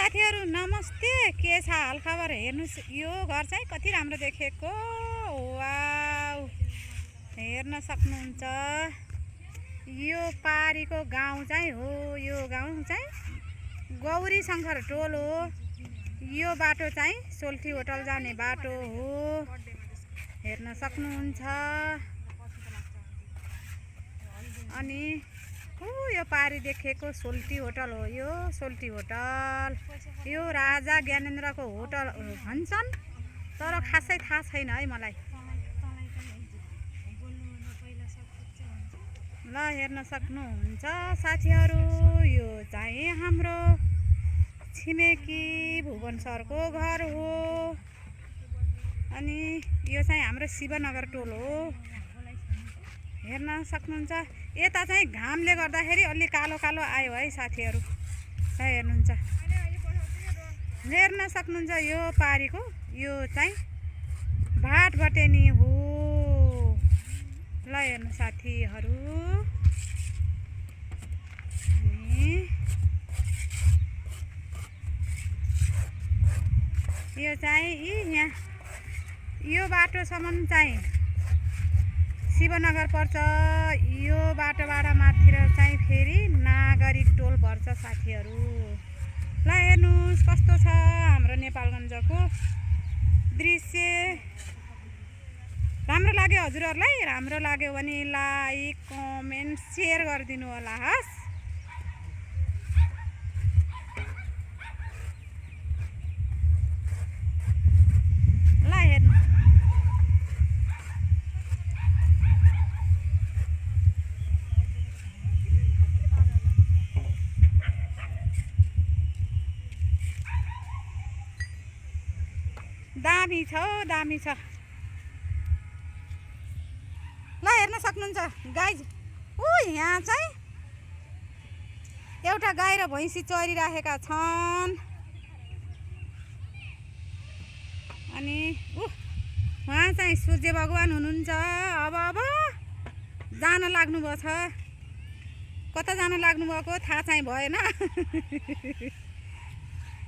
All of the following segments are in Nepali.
साथीहरु नमस्ते, के छ हालखबर? हेर्नुस् यो घर चाहिँ कति राम्रो देखेको। वाउ, हेर्न सक्नुहुन्छ। यो पारीको गाउँ चाहिँ हो। यो गाउँ चाहिँ गौरी शङ्कर टोल हो। यो बाटो चाहिँ सोल्टी होटल जाने बाटो हो, हेर्न सक्नुहुन्छ। अनि यो पारी देखेको सोल्टी होटल हो। यो सोल्टी होटल यो राजा ज्ञानेन्द्रको होटल भन्छन्, तर खासै थाहा छैन है मलाई। ल हेर्न सक्नुहुन्छ साथीहरु, यो चाहिँ हाम्रो छिमेकी भुवन सरको घर हो। अनि यो चाहिँ हाम्रो शिवनगर टोल हो, हेर्न सक्नुहुन्छ। यता चाहिँ घामले गर्दाखेरि अलि कालो कालो आयो है साथीहरु, हेर्नुहुन्छ। हेर्न सक्नुहुन्छ यो पारीको यो चाहिँ भाटबटेनी हो। ल हेर्नु साथीहरु, यो चाहिँ यहाँ यो बाटोसम्म चाहिँ शिवनगर पर्छ। यो बाटोबाट माथिर चाहिँ फेरि नागरिक टोल पर्छ साथीहरु। ल हेर्नुस् कस्तो छ हाम्रो नेपालगञ्जको दृश्य। राम्रो लाग्यो हजुरहरुलाई? राम्रो लाग्यो भने लाइक कमेन्ट शेयर गरिदिनु होला हस्। ल हेर्नु दामी छ, दामी छ। ल हेर्न सक्नुहुन्छ गाइज, यहाँ चाहिँ एउटा गाई र भैँसी चरिराखेका छन्। अनि उहाँ चाहिँ सूर्य भगवान हुनुहुन्छ। अब जान लाग्नुभएको छ। कता जान लाग्नुभएको थाहा चाहिँ भएन।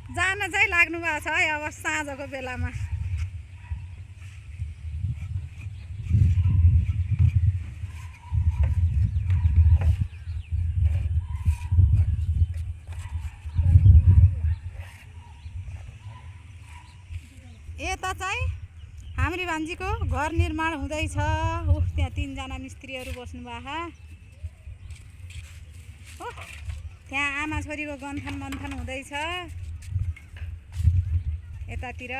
जान चाहिँ लाग्नु भएको छ है अब साँझको बेलामा। यता चाहिँ हाम्री भान्जीको घर निर्माण हुँदैछ। त्यहाँ 3 जना मिस्त्रीहरू बस्नु भएको। त्यहाँ आमा छोरीको गन्थन मन्थन हुँदैछ यतातिर।